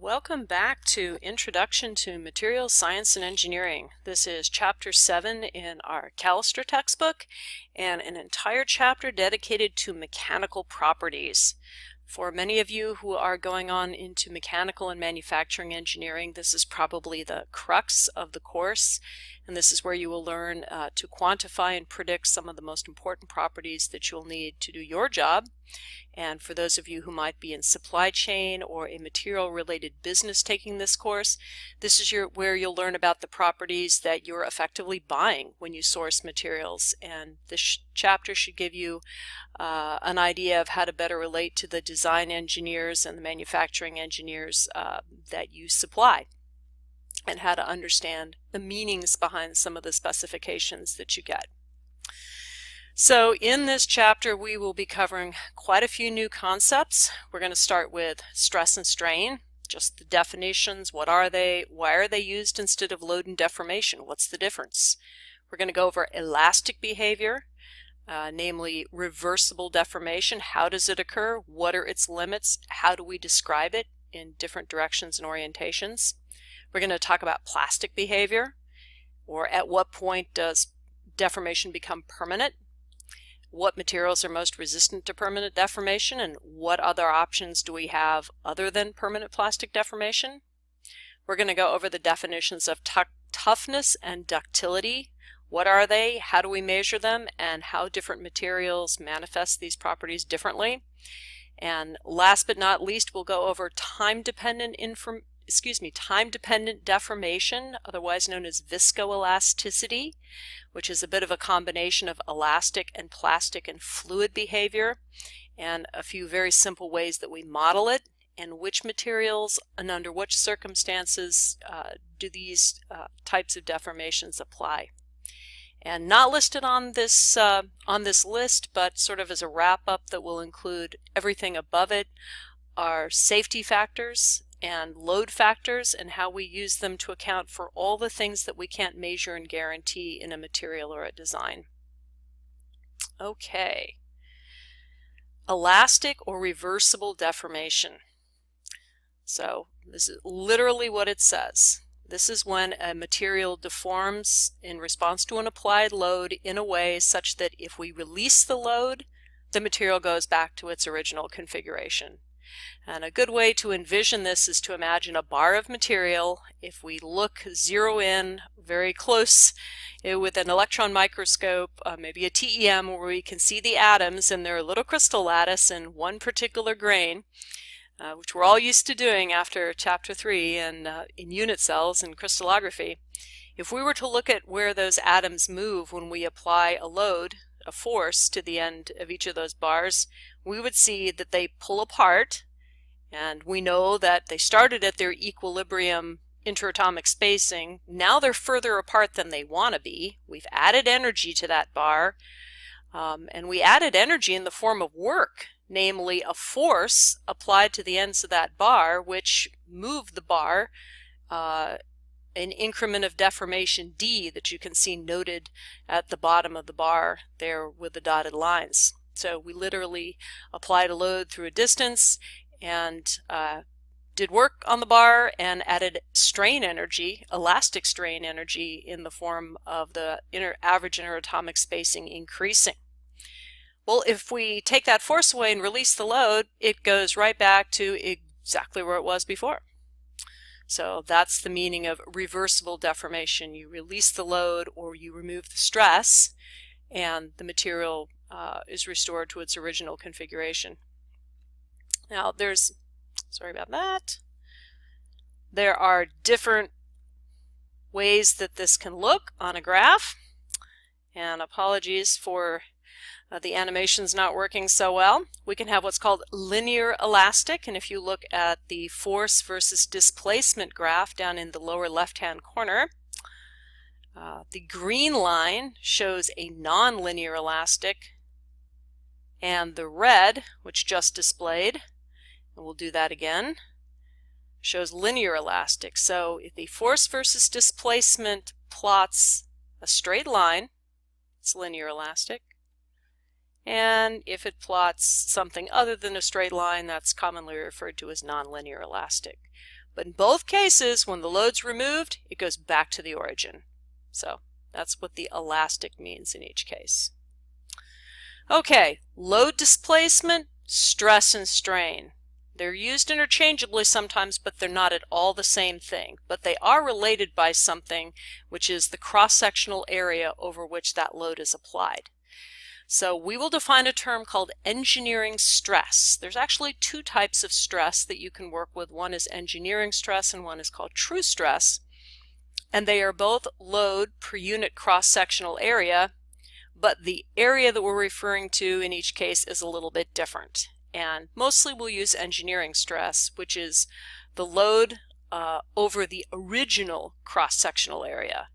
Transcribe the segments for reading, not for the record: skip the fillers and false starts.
Welcome back to Introduction to Materials Science and Engineering. This is Chapter 7 in our Callister textbook and an entire chapter dedicated to mechanical properties. For many of you who are going on into mechanical and manufacturing engineering, this is probably the crux of the course, and this is where you will learn to quantify and predict some of the most important properties that you'll need to do your job. And for those of you who might be in supply chain or a material-related business taking this course, this is where you'll learn about the properties that you're effectively buying when you source materials. And this chapter should give you an idea of how to better relate to the design engineers and the manufacturing engineers that you supply, and how to understand the meanings behind some of the specifications that you get. So in this chapter we will be covering quite a few new concepts. We're going to start with stress and strain, just the definitions. What are they? Why are they used instead of load and deformation? What's the difference? We're going to go over elastic behavior, namely reversible deformation. How does it occur? What are its limits? How do we describe it in different directions and orientations? We're going to talk about plastic behavior, or at what point does deformation become permanent? What materials are most resistant to permanent deformation, and what other options do we have other than permanent plastic deformation? We're going to go over the definitions of toughness and ductility. What are they? How do we measure them? And how different materials manifest these properties differently? And last but not least, we'll go over time-dependent deformation, otherwise known as viscoelasticity, which is a bit of a combination of elastic and plastic and fluid behavior, and a few very simple ways that we model it, and which materials and under which circumstances do these types of deformations apply. And not listed on this list, but sort of as a wrap-up that will include everything above it, are safety factors and load factors, and how we use them to account for all the things that we can't measure and guarantee in a material or a design. Okay. Elastic or reversible deformation. So this is literally what it says. This is when a material deforms in response to an applied load in a way such that if we release the load, the material goes back to its original configuration. And a good way to envision this is to imagine a bar of material. If we zero in very close with an electron microscope, maybe a TEM, where we can see the atoms in their little crystal lattice in one particular grain, which we're all used to doing after Chapter 3 and in unit cells and crystallography. If we were to look at where those atoms move when we apply a load, a force, to the end of each of those bars, we would see that they pull apart, and we know that they started at their equilibrium interatomic spacing. Now they're further apart than they want to be. We've added energy to that bar, and we added energy in the form of work, namely a force applied to the ends of that bar, which moved the bar an increment of deformation d that you can see noted at the bottom of the bar there with the dotted lines. So we literally applied a load through a distance and did work on the bar and added strain energy, elastic strain energy, in the form of the average interatomic spacing increasing. Well, if we take that force away and release the load, it goes right back to exactly where it was before. So that's the meaning of reversible deformation. You release the load or you remove the stress, and the material is restored to its original configuration. Now sorry about that, there are different ways that this can look on a graph, and apologies for the animation's not working so well. We can have what's called linear elastic, and if you look at the force versus displacement graph down in the lower left-hand corner, the green line shows a non-linear elastic, and the red, which just displayed, and we'll do that again, shows linear elastic. So if the force versus displacement plots a straight line, it's linear elastic. And if it plots something other than a straight line, that's commonly referred to as nonlinear elastic. But in both cases, when the load's removed, it goes back to the origin. So that's what the elastic means in each case. Okay, load displacement, stress and strain. They're used interchangeably sometimes, but they're not at all the same thing. But they are related by something, which is the cross-sectional area over which that load is applied. So we will define a term called engineering stress. There's actually two types of stress that you can work with. One is engineering stress and one is called true stress. And they are both load per unit cross-sectional area, but the area that we're referring to in each case is a little bit different. And mostly we'll use engineering stress, which is the load over the original cross-sectional area.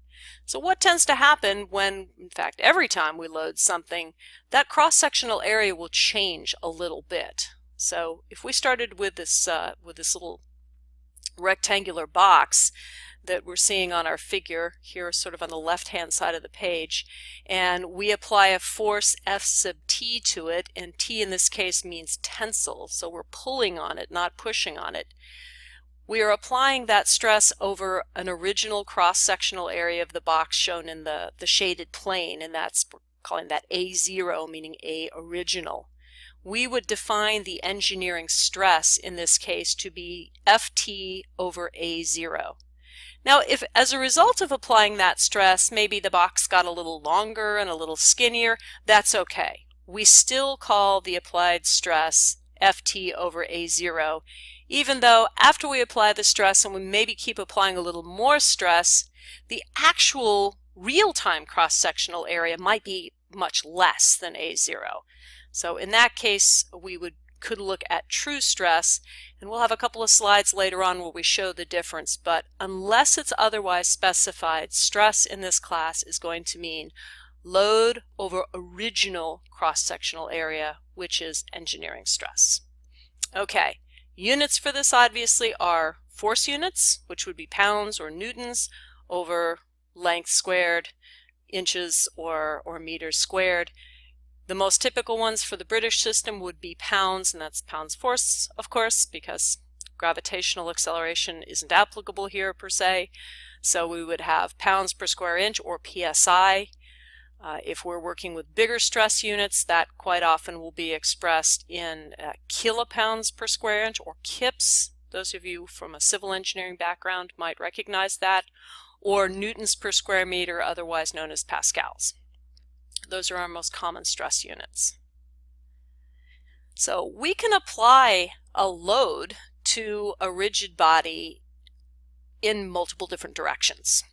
So what tends to happen when, in fact, every time we load something, that cross-sectional area will change a little bit. So if we started with this little rectangular box that we're seeing on our figure here, sort of on the left-hand side of the page, and we apply a force F sub t to it, and t in this case means tensile, so we're pulling on it, not pushing on it. We are applying that stress over an original cross-sectional area of the box shown in the shaded plane, and that's, we're calling that A0, meaning A original. We would define the engineering stress in this case to be Ft over A0. Now, if as a result of applying that stress, maybe the box got a little longer and a little skinnier, that's okay. We still call the applied stress Ft over A0, even though after we apply the stress and we maybe keep applying a little more stress, the actual real-time cross-sectional area might be much less than A0. So in that case, we could look at true stress, and we'll have a couple of slides later on where we show the difference, but unless it's otherwise specified, stress in this class is going to mean load over original cross-sectional area, which is engineering stress. Okay, units for this obviously are force units, which would be pounds or newtons, over length squared, inches or meters squared. The most typical ones for the British system would be pounds, and that's pounds force, of course, because gravitational acceleration isn't applicable here per se. So we would have pounds per square inch, or PSI. If we're working with bigger stress units, that quite often will be expressed in kilopounds per square inch, or kips. Those of you from a civil engineering background might recognize that, or newtons per square meter, otherwise known as pascals. Those are our most common stress units. So we can apply a load to a rigid body in multiple different directions.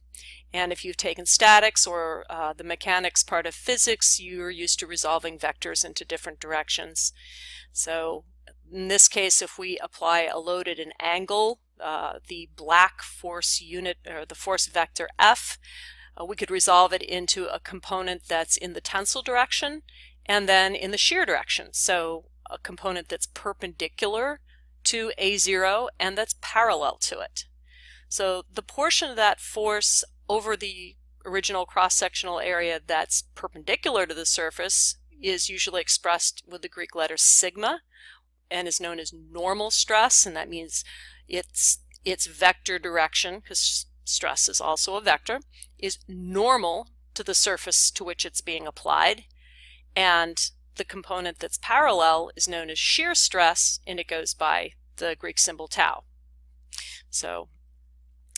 And if you've taken statics or the mechanics part of physics, you're used to resolving vectors into different directions. So in this case, if we apply a load at an angle, the black force unit, or the force vector F, we could resolve it into a component that's in the tensile direction and then in the shear direction. So a component that's perpendicular to A0 and that's parallel to it. So the portion of that force over the original cross-sectional area that's perpendicular to the surface is usually expressed with the Greek letter sigma and is known as normal stress, and that means its vector direction, because stress is also a vector, is normal to the surface to which it's being applied, and the component that's parallel is known as shear stress, and it goes by the Greek symbol tau. So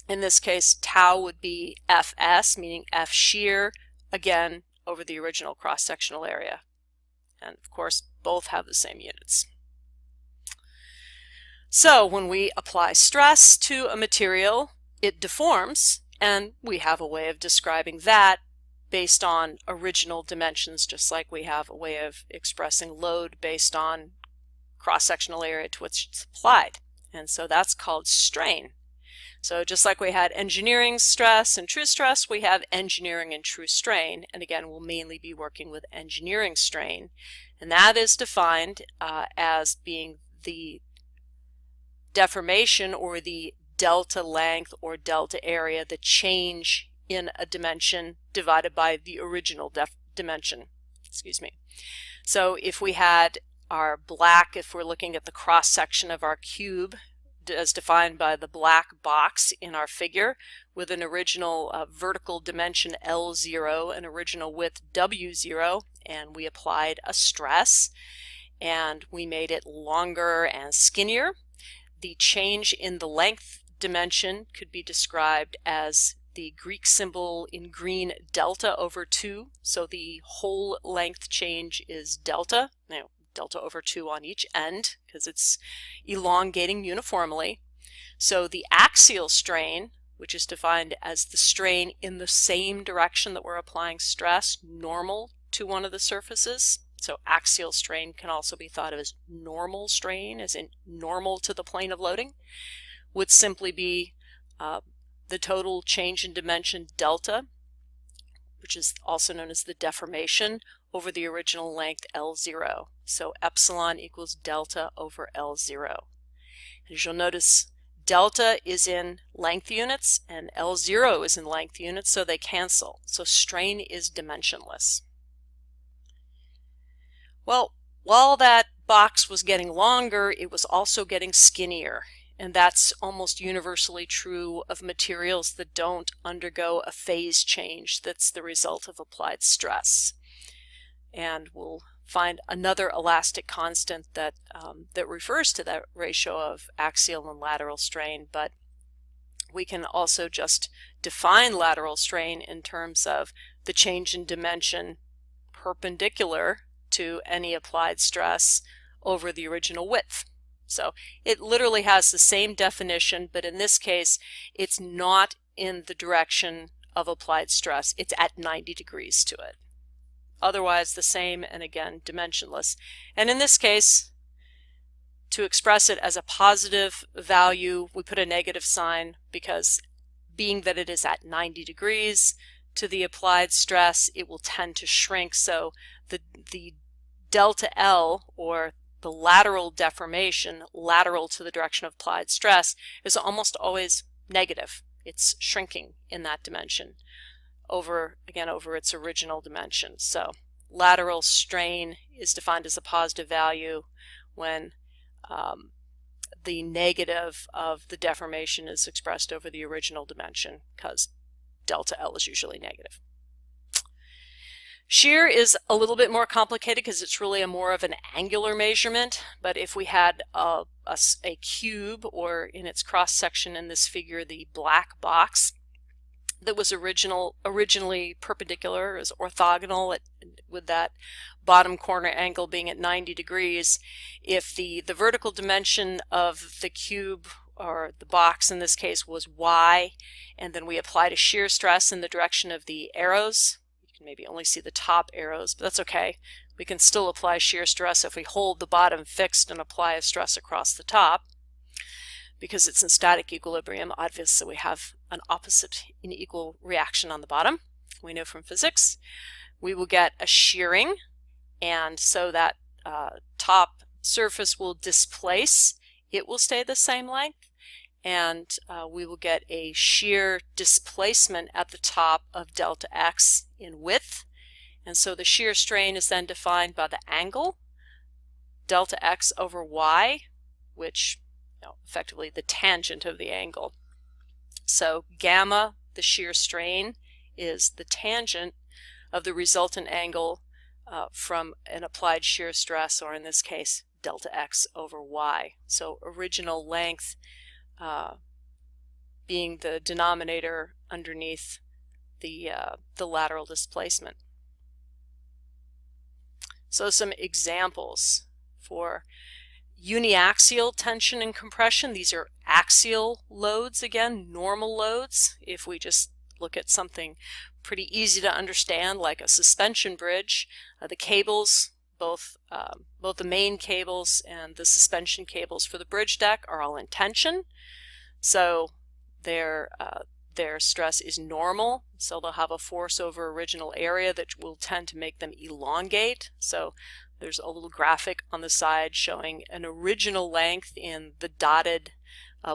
in this case, tau would be Fs, meaning F shear, again over the original cross-sectional area, and of course both have the same units. So when we apply stress to a material, it deforms, and we have a way of describing that based on original dimensions, just like we have a way of expressing load based on cross-sectional area to which it's applied. And so that's called strain. So just like we had engineering stress and true stress, we have engineering and true strain. And again, we'll mainly be working with engineering strain. And that is defined as being the deformation or the delta length or delta area, the change in a dimension divided by the original dimension. Excuse me. So if we had our black, if we're looking at the cross section of our cube, as defined by the black box in our figure, with an original vertical dimension L0, an original width W0, and we applied a stress and we made it longer and skinnier. The change in the length dimension could be described as the Greek symbol in green, delta over 2. So the whole length change is delta, delta over 2 on each end, because it's elongating uniformly. So the axial strain, which is defined as the strain in the same direction that we're applying stress, normal to one of the surfaces. So axial strain can also be thought of as normal strain, as in normal to the plane of loading, would simply be the total change in dimension delta, which is also known as the deformation, over the original length L0. So epsilon equals delta over L0. As you'll notice, delta is in length units and L0 is in length units, so they cancel. So strain is dimensionless. Well, while that box was getting longer, it was also getting skinnier. And that's almost universally true of materials that don't undergo a phase change that's the result of applied stress. And we'll find another elastic constant that, that refers to that ratio of axial and lateral strain, but we can also just define lateral strain in terms of the change in dimension perpendicular to any applied stress over the original width. So it literally has the same definition, but in this case it's not in the direction of applied stress. It's at 90 degrees to it. Otherwise the same, and again dimensionless. And in this case, to express it as a positive value, we put a negative sign, because being that it is at 90 degrees to the applied stress, it will tend to shrink. So the delta L, or the lateral deformation, lateral to the direction of applied stress, is almost always negative. It's shrinking in that dimension over its original dimension. So lateral strain is defined as a positive value when the negative of the deformation is expressed over the original dimension, because delta L is usually negative. Shear is a little bit more complicated because it's really more of an angular measurement, but if we had a cube, or in its cross section in this figure the black box, that was originally perpendicular, is orthogonal with that bottom corner angle being at 90 degrees, if the vertical dimension of the cube, or the box in this case, was y, and then we applied a shear stress in the direction of the arrows, maybe only see the top arrows, but that's okay. We can still apply shear stress if we hold the bottom fixed and apply a stress across the top. Because it's in static equilibrium, obviously we have an opposite unequal reaction on the bottom. We know from physics. We will get a shearing, and so that top surface will displace. It will stay the same length, and we will get a shear displacement at the top of delta x in width. And so the shear strain is then defined by the angle delta x over y, which effectively the tangent of the angle. So gamma, the shear strain, is the tangent of the resultant angle from an applied shear stress, or in this case delta x over y. So original length being the denominator underneath the lateral displacement. So some examples for uniaxial tension and compression. These are axial loads, again, normal loads. If we just look at something pretty easy to understand, like a suspension bridge, the cables, both the main cables and the suspension cables for the bridge deck, are all in tension. So their stress is normal, so they'll have a force over original area that will tend to make them elongate. So there's a little graphic on the side showing an original length in the dotted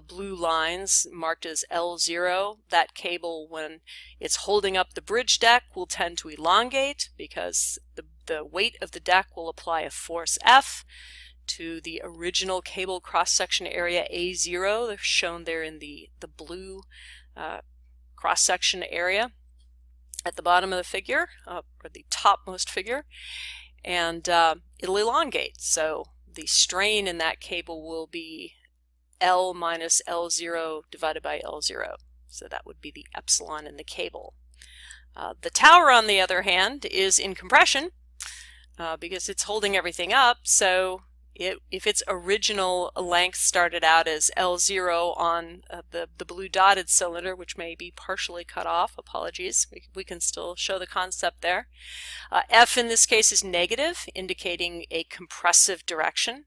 blue lines marked as L0. That cable, when it's holding up the bridge deck, will tend to elongate because the weight of the deck will apply a force F to the original cable cross-section area A0. They're shown there in the blue cross-section area at the bottom of the figure, or the topmost figure, and it'll elongate. So the strain in that cable will be L minus L0 divided by L0. So that would be the epsilon in the cable. The tower, on the other hand, is in compression because it's holding everything up. So if its original length started out as L0 on the blue dotted cylinder, which may be partially cut off, apologies, we can still show the concept there. F in this case is negative, indicating a compressive direction.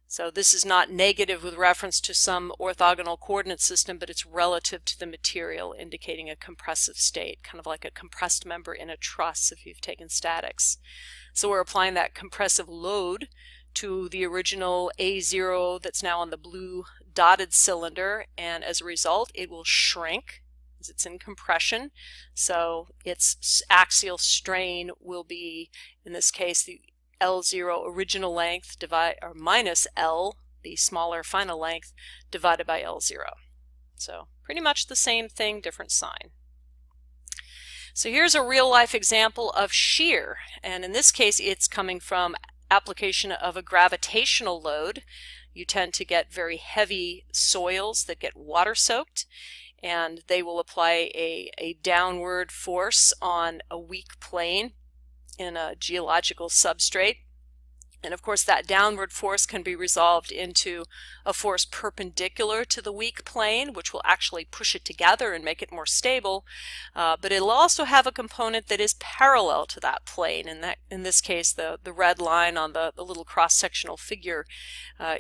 So this is not negative with reference to some orthogonal coordinate system, but it's relative to the material, indicating a compressive state, kind of like a compressed member in a truss if you've taken statics. So we're applying that compressive load to the original A0 that's now on the blue dotted cylinder, and as a result it will shrink as it's in compression. So its axial strain will be, in this case, the L0 original length minus L, the smaller final length, divided by L0. So pretty much the same thing, different sign. So here's a real-life example of shear, and in this case it's coming from application of a gravitational load. You tend to get very heavy soils that get water-soaked, and they will apply a downward force on a weak plane in a geological substrate. And of course that downward force can be resolved into a force perpendicular to the weak plane, which will actually push it together and make it more stable, but it'll also have a component that is parallel to that plane, and that, in this case, the red line on the little cross-sectional figure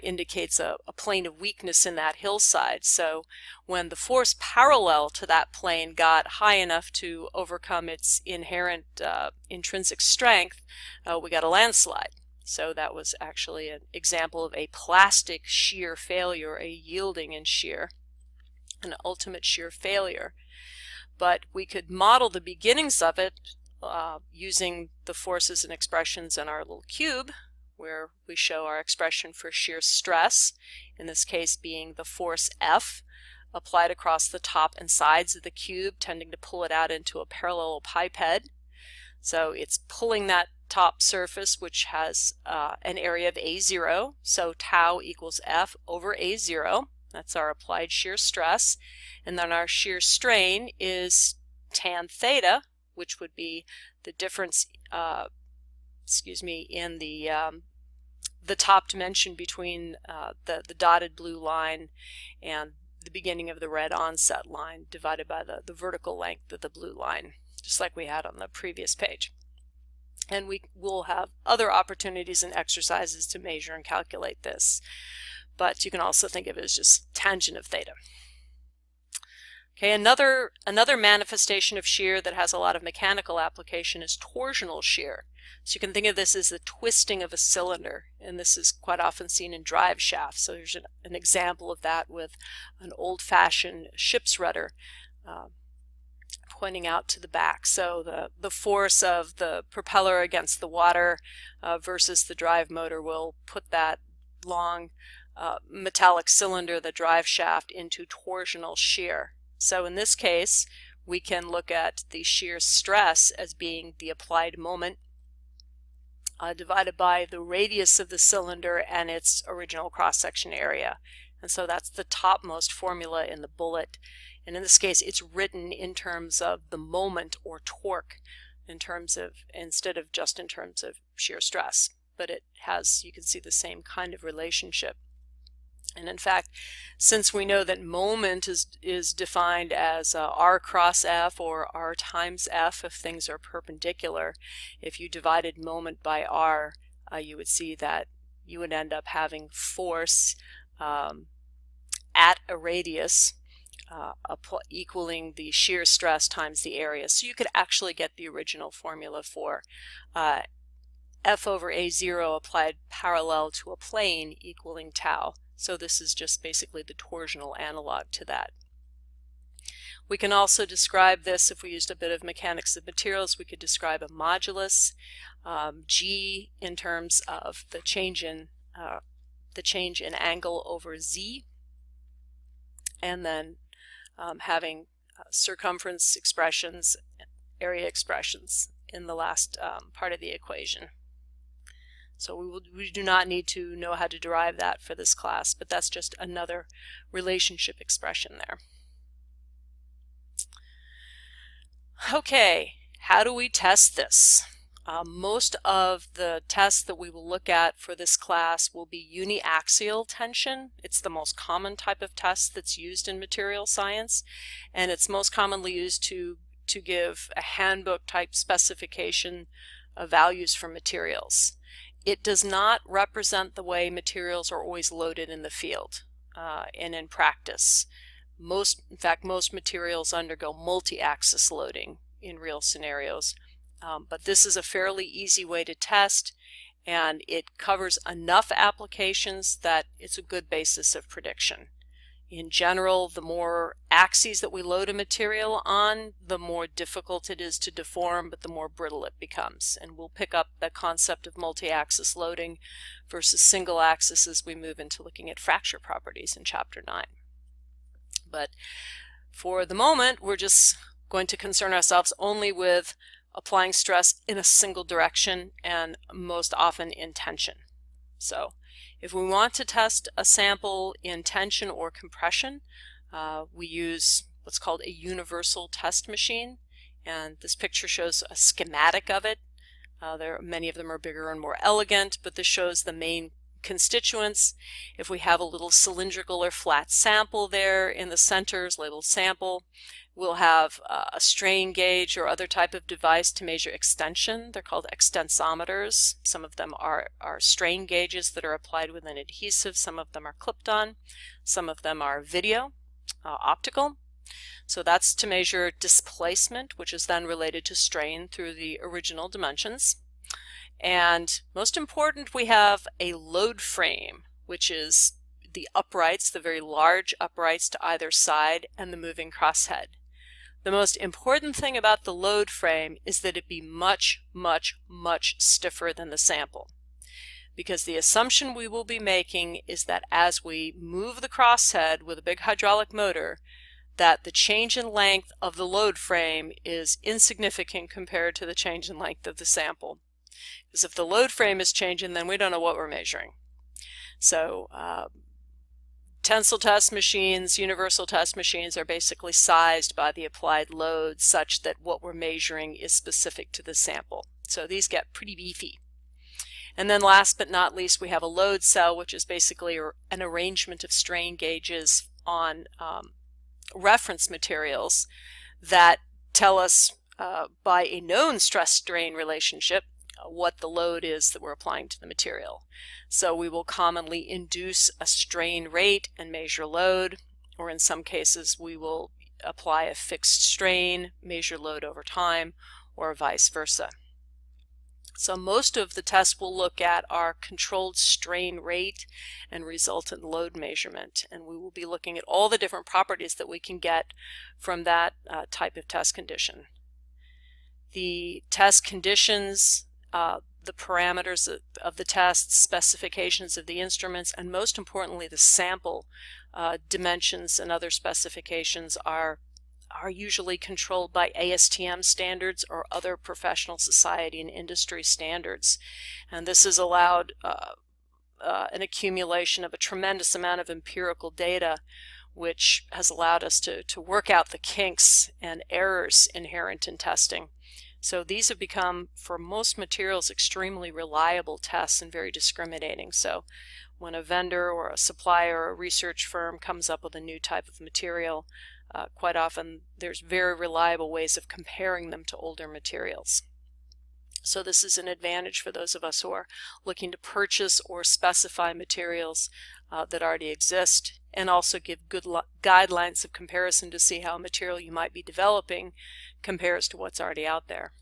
indicates a plane of weakness in that hillside. So when the force parallel to that plane got high enough to overcome its inherent intrinsic strength, we got a landslide. So that was actually an example of a plastic shear failure, a yielding in shear, an ultimate shear failure. But we could model the beginnings of it using the forces and expressions in our little cube, where we show our expression for shear stress, in this case being the force F, applied across the top and sides of the cube, tending to pull it out into a parallel pipe head. So it's pulling that top surface, which has an area of A0, so tau equals F over A0. That's our applied shear stress. And then our shear strain is tan theta, which would be the difference, in the top dimension between the dotted blue line and the beginning of the red onset line, divided by the vertical length of the blue line, just like we had on the previous page. And we will have other opportunities and exercises to measure and calculate this, but you can also think of it as just tangent of theta. Okay, another manifestation of shear that has a lot of mechanical application is torsional shear. So you can think of this as the twisting of a cylinder, and this is quite often seen in drive shafts. So there's an example of that with an old-fashioned ship's rudder pointing out to the back. So the force of the propeller against the water versus the drive motor will put that long metallic cylinder, the drive shaft, into torsional shear. So in this case, we can look at the shear stress as being the applied moment divided by the radius of the cylinder and its original cross-section area. And so that's the topmost formula in the bullet. And in this case, it's written in terms of the moment or torque, instead of just in terms of shear stress. But it has, you can see, the same kind of relationship. And in fact, since we know that moment is defined as R cross F or R times F if things are perpendicular, if you divided moment by R, you would see that you would end up having force at a radius equaling the shear stress times the area. So you could actually get the original formula for F over A0 applied parallel to a plane equaling tau. So this is just basically the torsional analog to that. We can also describe this, if we used a bit of mechanics of materials, we could describe a modulus, G in terms of the change in the change in angle over z, and then having circumference expressions, area expressions in the last part of the equation. So we do not need to know how to derive that for this class, but that's just another relationship expression there. Okay, how do we test this? Most of the tests that we will look at for this class will be uniaxial tension. It's the most common type of test that's used in material science, and it's most commonly used to give a handbook type specification of values for materials. It does not represent the way materials are always loaded in the field and in practice. In fact, most materials undergo multi-axis loading in real scenarios. But this is a fairly easy way to test, and it covers enough applications that it's a good basis of prediction. In general, the more axes that we load a material on, the more difficult it is to deform, but the more brittle it becomes. And we'll pick up the concept of multi-axis loading versus single axis as we move into looking at fracture properties in Chapter 9. But for the moment, we're just going to concern ourselves only with applying stress in a single direction, and most often in tension. So if we want to test a sample in tension or compression, we use what's called a universal test machine, and this picture shows a schematic of it. Many of them are bigger and more elegant, but this shows the main constituents. If we have a little cylindrical or flat sample there in the centers labeled sample, we'll have a strain gauge or other type of device to measure extension. They're called extensometers. Some of them are strain gauges that are applied with an adhesive. Some of them are clipped on. Some of them are video, optical. So that's to measure displacement, which is then related to strain through the original dimensions. And most important, we have a load frame, which is the uprights, the very large uprights to either side, and the moving crosshead. The most important thing about the load frame is that it be much, much, much stiffer than the sample. Because the assumption we will be making is that as we move the crosshead with a big hydraulic motor, that the change in length of the load frame is insignificant compared to the change in length of the sample. Because if the load frame is changing, then we don't know what we're measuring. So tensile test machines, universal test machines are basically sized by the applied load such that what we're measuring is specific to the sample. So these get pretty beefy. And then last but not least, we have a load cell, which is basically an arrangement of strain gauges on reference materials that tell us by a known stress-strain relationship what the load is that we're applying to the material. So we will commonly induce a strain rate and measure load, or in some cases we will apply a fixed strain, measure load over time, or vice versa. So most of the tests we'll look at are controlled strain rate and resultant load measurement, and we will be looking at all the different properties that we can get from that type of test condition. The test conditions, the parameters of the tests, specifications of the instruments, and most importantly the sample dimensions and other specifications are usually controlled by ASTM standards or other professional society and industry standards. And this has allowed an accumulation of a tremendous amount of empirical data, which has allowed us to work out the kinks and errors inherent in testing. So these have become, for most materials, extremely reliable tests and very discriminating. So when a vendor or a supplier or a research firm comes up with a new type of material, quite often there's very reliable ways of comparing them to older materials. So this is an advantage for those of us who are looking to purchase or specify materials that already exist, and also give good guidelines of comparison to see how a material you might be developing compares to what's already out there.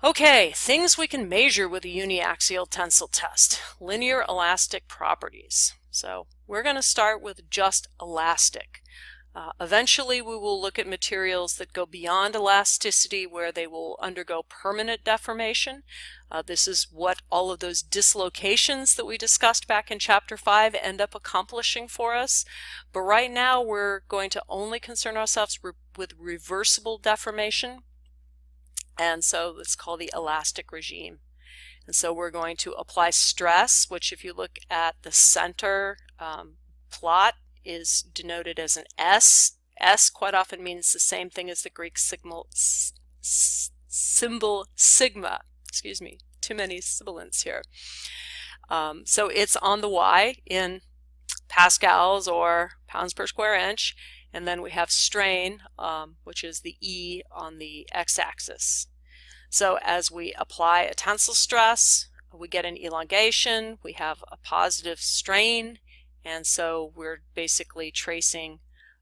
Okay, things we can measure with a uniaxial tensile test. Linear elastic properties. So we're going to start with just elastic. Eventually, we will look at materials that go beyond elasticity where they will undergo permanent deformation. This is what all of those dislocations that we discussed back in Chapter 5 end up accomplishing for us. But right now, we're going to only concern ourselves with reversible deformation. And so it's called the elastic regime. And so we're going to apply stress, which if you look at the center plot is denoted as an S. S quite often means the same thing as the Greek symbol sigma. Excuse me, too many sibilants here. So it's on the Y in pascals or pounds per square inch, and then we have strain, which is the E on the x-axis. So as we apply a tensile stress, we get an elongation, we have a positive strain, and so we're basically tracing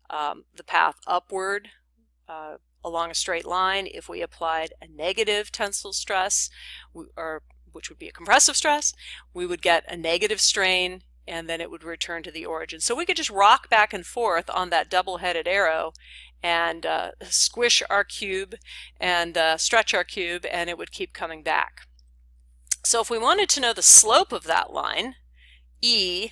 the path upward along a straight line. If we applied a negative tensile stress, which would be a compressive stress, we would get a negative strain, and then it would return to the origin. So we could just rock back and forth on that double-headed arrow and squish our cube and stretch our cube, and it would keep coming back. So if we wanted to know the slope of that line, E,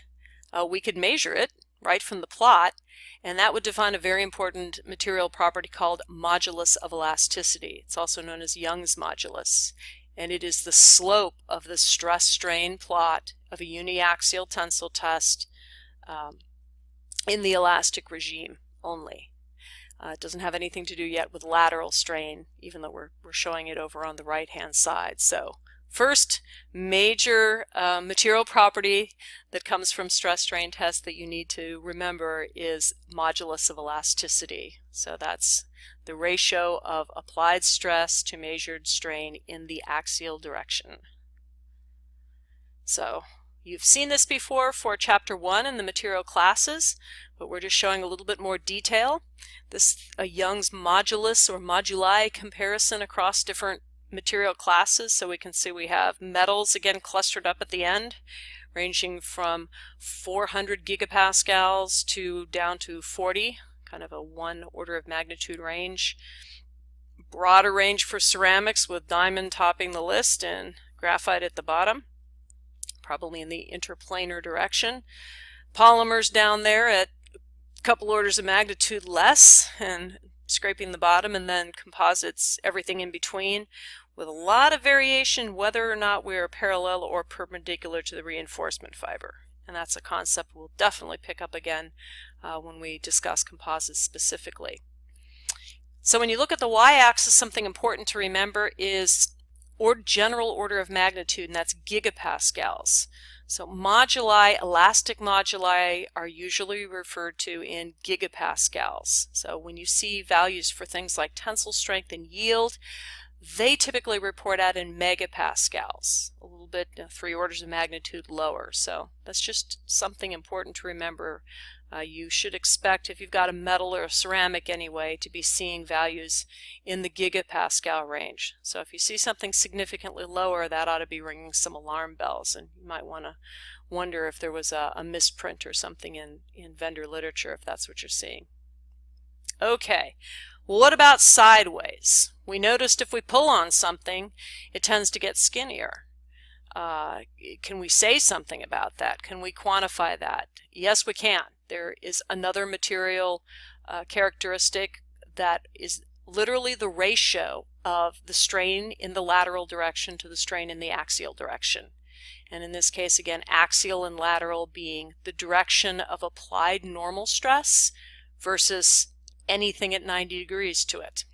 we could measure it right from the plot, and that would define a very important material property called modulus of elasticity. It's also known as Young's modulus, and it is the slope of the stress-strain plot of a uniaxial tensile test in the elastic regime only. It doesn't have anything to do yet with lateral strain, even though we're showing it over on the right-hand side. So first major material property that comes from stress-strain tests that you need to remember is modulus of elasticity. So that's the ratio of applied stress to measured strain in the axial direction. So you've seen this before for Chapter 1 in the material classes, but we're just showing a little bit more detail. This a Young's modulus or moduli comparison across different material classes. So we can see we have metals again clustered up at the end, ranging from 400 gigapascals to down to 40, kind of a 1 order of magnitude range. Broader range for ceramics with diamond topping the list and graphite at the bottom, probably in the interplanar direction. Polymers down there at a couple orders of magnitude less and scraping the bottom, and then composites, everything in between, with a lot of variation whether or not we're parallel or perpendicular to the reinforcement fiber. And that's a concept we'll definitely pick up again when we discuss composites specifically. So when you look at the y-axis, something important to remember is general order of magnitude, and that's gigapascals. So moduli, elastic moduli, are usually referred to in gigapascals. So when you see values for things like tensile strength and yield, they typically report out in megapascals, a little bit 3 orders of magnitude lower. So that's just something important to remember. You should expect, if you've got a metal or a ceramic anyway, to be seeing values in the gigapascal range. So if you see something significantly lower, that ought to be ringing some alarm bells, and you might want to wonder if there was a misprint or something in vendor literature if that's what you're seeing. Okay, well, what about sideways? We noticed if we pull on something, it tends to get skinnier. Can we say something about that? Can we quantify that? Yes, we can. There is another material characteristic that is literally the ratio of the strain in the lateral direction to the strain in the axial direction. And in this case, again, axial and lateral being the direction of applied normal stress versus anything at 90 degrees to it.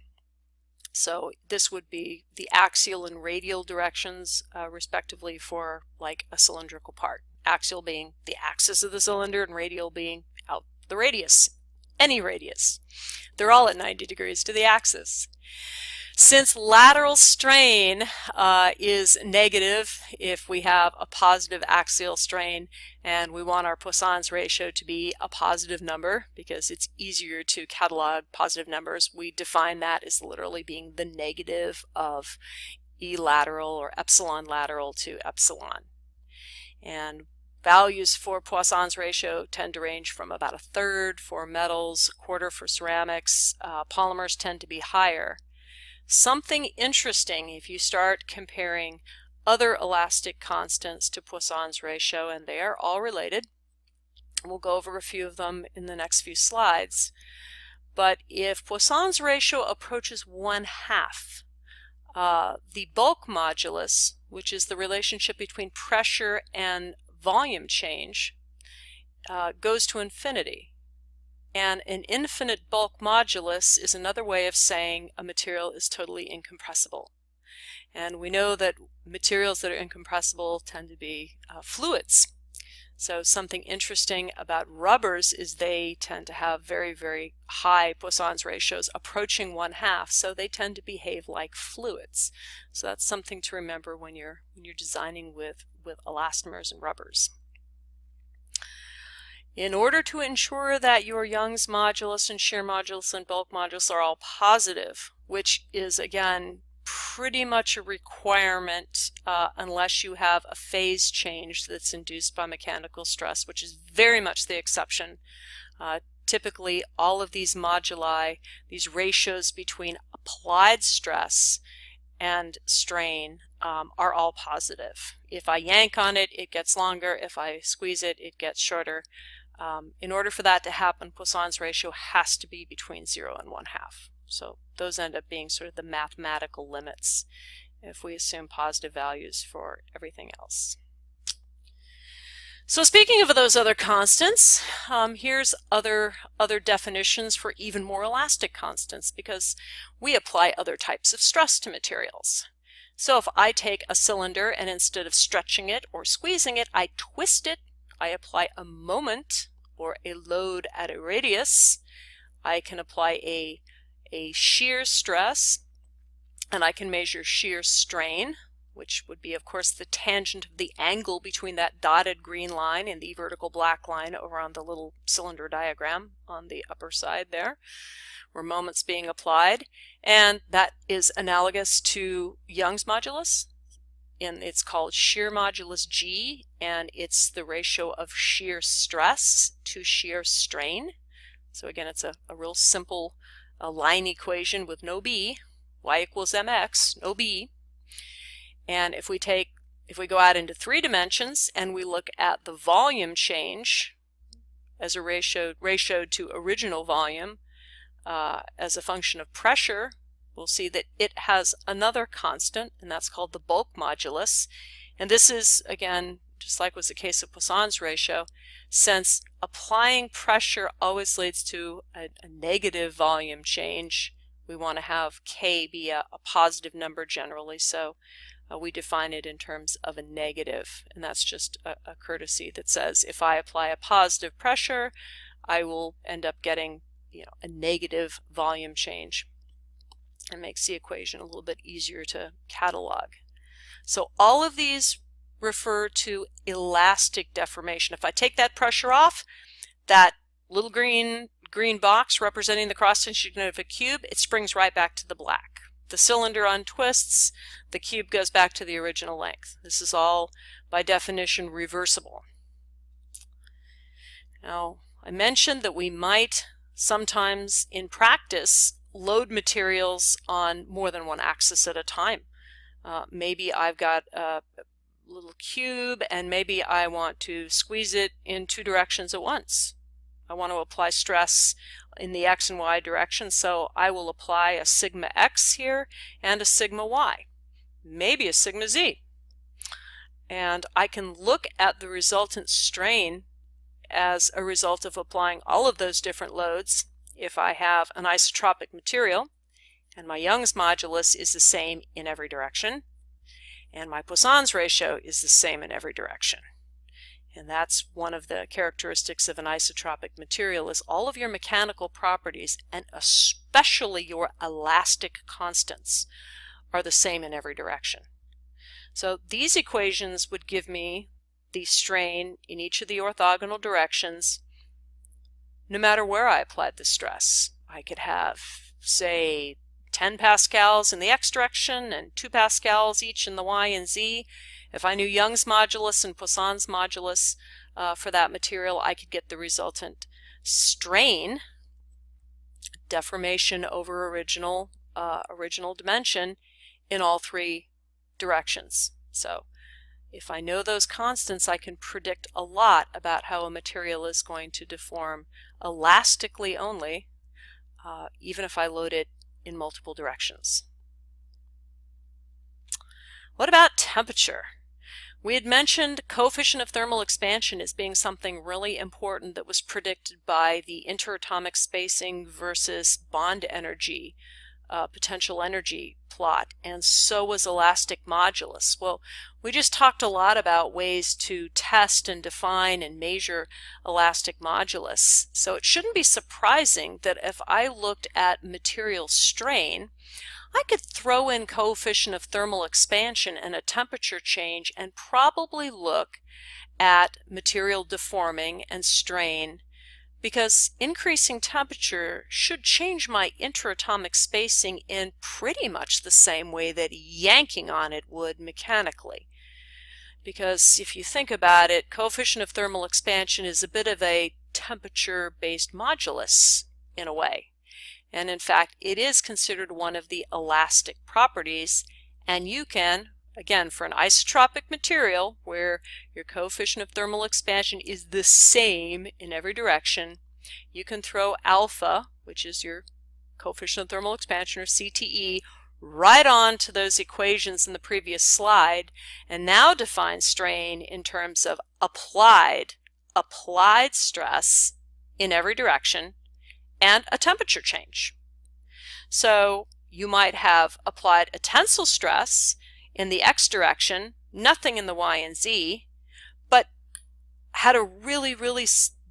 So this would be the axial and radial directions, respectively, for like a cylindrical part. Axial being the axis of the cylinder and radial being out the radius, any radius. They're all at 90 degrees to the axis. Since lateral strain is negative if we have a positive axial strain, and we want our Poisson's ratio to be a positive number because it's easier to catalog positive numbers, we define that as literally being the negative of E lateral or epsilon lateral to epsilon. And values for Poisson's ratio tend to range from about 1/3 for metals, 1/4 for ceramics. Polymers tend to be higher. Something interesting if you start comparing other elastic constants to Poisson's ratio, and they are all related. We'll go over a few of them in the next few slides. But if Poisson's ratio approaches 1/2, the bulk modulus, which is the relationship between pressure and volume change, goes to infinity. And an infinite bulk modulus is another way of saying a material is totally incompressible. And we know that materials that are incompressible tend to be fluids. So something interesting about rubbers is they tend to have very, very high Poisson's ratios approaching 1/2, so they tend to behave like fluids. So that's something to remember when you're designing with elastomers and rubbers. In order to ensure that your Young's modulus and shear modulus and bulk modulus are all positive, which is again pretty much a requirement unless you have a phase change that's induced by mechanical stress, which is very much the exception. Typically, all of these moduli, these ratios between applied stress and strain, are all positive. If I yank on it, it gets longer. If I squeeze it, it gets shorter. In order for that to happen, Poisson's ratio has to be between 0 and 1/2. So those end up being sort of the mathematical limits if we assume positive values for everything else. So speaking of those other constants, here's other definitions for even more elastic constants, because we apply other types of stress to materials. So if I take a cylinder and instead of stretching it or squeezing it, I twist it, I apply a moment or a load at a radius. I can apply a shear stress, and I can measure shear strain, which would be, of course, the tangent of the angle between that dotted green line and the vertical black line over on the little cylinder diagram on the upper side there, where moment's being applied. And that is analogous to Young's modulus, and it's called shear modulus G, and it's the ratio of shear stress to shear strain. So again, it's a real simple line equation with no b, y equals mx, no b. And if we go out into 3 dimensions and we look at the volume change as a ratio to original volume as a function of pressure, we'll see that it has another constant, and that's called the bulk modulus. And this is, again, just like was the case of Poisson's ratio, since applying pressure always leads to a negative volume change, we want to have K be a positive number generally, so we define it in terms of a negative, and that's just a courtesy that says if I apply a positive pressure, I will end up getting a negative volume change. It makes the equation a little bit easier to catalog. So all of these refer to elastic deformation. If I take that pressure off, that little green box representing the cross-section of a cube, it springs right back to the black. The cylinder untwists, the cube goes back to the original length. This is all, by definition, reversible. Now, I mentioned that we might sometimes, in practice, load materials on more than one axis at a time. Maybe I've got a little cube and maybe I want to squeeze it in 2 directions at once. I want to apply stress in the x and y direction, so I will apply a sigma x here and a sigma y, maybe a sigma z. And I can look at the resultant strain as a result of applying all of those different loads if I have an isotropic material and my Young's modulus is the same in every direction and my Poisson's ratio is the same in every direction. And that's one of the characteristics of an isotropic material, is all of your mechanical properties and especially your elastic constants are the same in every direction. So these equations would give me the strain in each of the orthogonal directions no matter where I applied the stress. I could have, say, 10 pascals in the x direction and 2 pascals each in the y and z, If I knew Young's modulus and Poisson's modulus for that material, I could get the resultant strain, deformation over original dimension, in all three directions. So if I know those constants, I can predict a lot about how a material is going to deform elastically only, even if I load it in multiple directions. What about temperature? We had mentioned coefficient of thermal expansion as being something really important that was predicted by the interatomic spacing versus bond energy, potential energy plot, and so was elastic modulus. Well, we just talked a lot about ways to test and define and measure elastic modulus. So it shouldn't be surprising that if I looked at material strain, I could throw in coefficient of thermal expansion and a temperature change and probably look at material deforming and strain, because increasing temperature should change my interatomic spacing in pretty much the same way that yanking on it would mechanically. Because if you think about it, coefficient of thermal expansion is a bit of a temperature-based modulus in a way. And in fact, it is considered one of the elastic properties, and you can, again, for an isotropic material where your coefficient of thermal expansion is the same in every direction, you can throw alpha, which is your coefficient of thermal expansion, or CTE, right on to those equations in the previous slide, and now define strain in terms of applied stress in every direction and a temperature change. So you might have applied a tensile stress in the x direction, nothing in the y and z, but had a really, really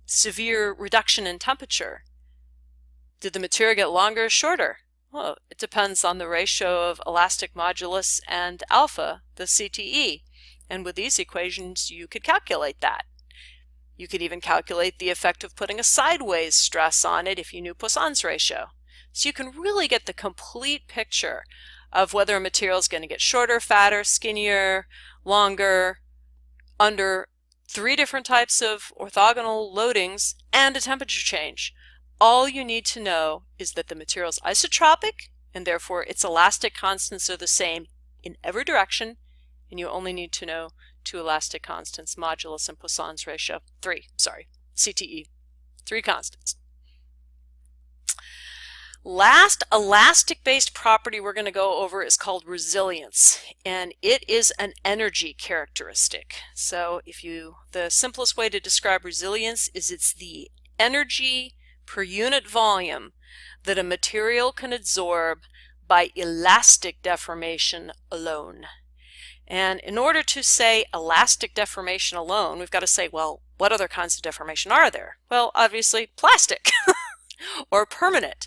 severe reduction in temperature. Did the material get longer or shorter? Well, it depends on the ratio of elastic modulus and alpha, the CTE. And with these equations, you could calculate that. You could even calculate the effect of putting a sideways stress on it if you knew Poisson's ratio. So you can really get the complete picture of whether a material is going to get shorter, fatter, skinnier, longer, under 3 different types of orthogonal loadings and a temperature change. All you need to know is that the material is isotropic, and therefore its elastic constants are the same in every direction, and you only need to know 2 elastic constants, modulus and Poisson's ratio. CTE. 3 constants. Last elastic-based property we're going to go over is called resilience, and it is an energy characteristic. So the simplest way to describe resilience is it's the energy per unit volume that a material can absorb by elastic deformation alone. And in order to say elastic deformation alone, we've got to say, well, what other kinds of deformation are there? Well, obviously plastic or permanent,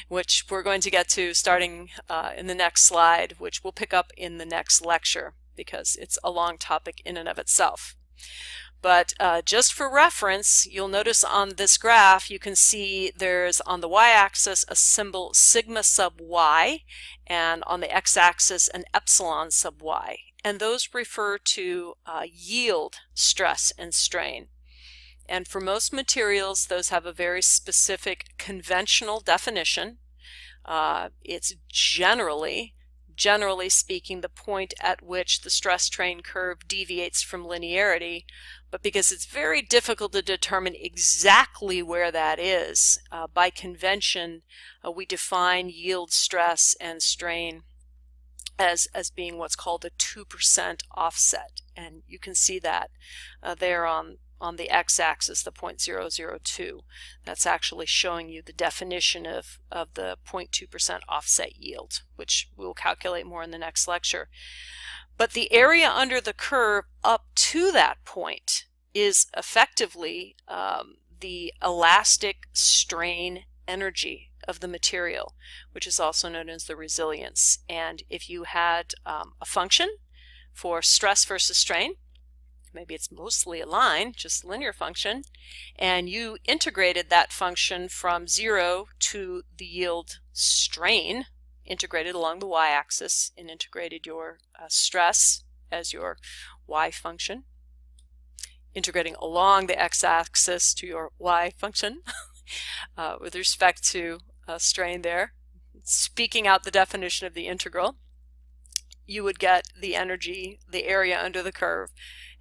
which we're going to get to starting in the next slide, which we'll pick up in the next lecture because it's a long topic in and of itself. But just for reference, you'll notice on this graph you can see there's on the y-axis a symbol sigma sub y, and on the x-axis an epsilon sub y. And those refer to yield stress and strain. And for most materials, those have a very specific conventional definition. It's generally speaking, the point at which the stress strain curve deviates from linearity. But because it's very difficult to determine exactly where that is, by convention, we define yield stress and strain as being what's called a 2% offset. And you can see that there on the x-axis, the 0.002. That's actually showing you the definition of the 0.2% offset yield, which we'll calculate more in the next lecture. But the area under the curve up to that point is effectively the elastic strain energy of the material, which is also known as the resilience. And if you had a function for stress versus strain, maybe it's mostly a line, just linear function, and you integrated that function from 0 to the yield strain, integrated along the y-axis, and integrated your stress, as your y function, integrating along the x-axis to your y function with respect to strain there. Speaking out the definition of the integral, you would get the energy, the area under the curve,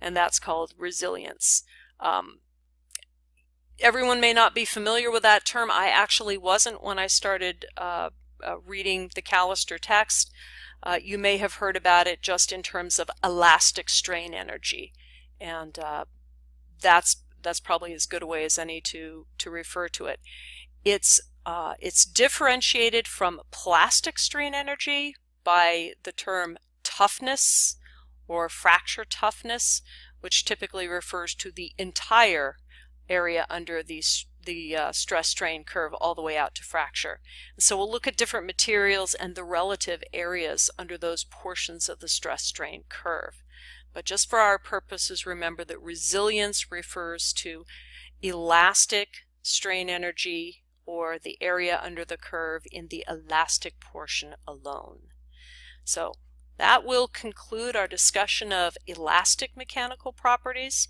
and that's called resilience. Everyone may not be familiar with that term. I actually wasn't when I started reading the Callister text. You may have heard about it just in terms of elastic strain energy, and that's probably as good a way as any to refer to it. It's differentiated from plastic strain energy by the term toughness or fracture toughness, which typically refers to the entire area under the stress strain curve all the way out to fracture. And so we'll look at different materials and the relative areas under those portions of the stress strain curve. But just for our purposes, remember that resilience refers to elastic strain energy or the area under the curve in the elastic portion alone. So that will conclude our discussion of elastic mechanical properties,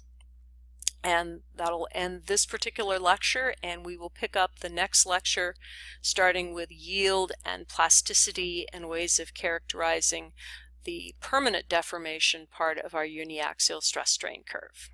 and that'll end this particular lecture, and we will pick up the next lecture starting with yield and plasticity and ways of characterizing the permanent deformation part of our uniaxial stress strain curve.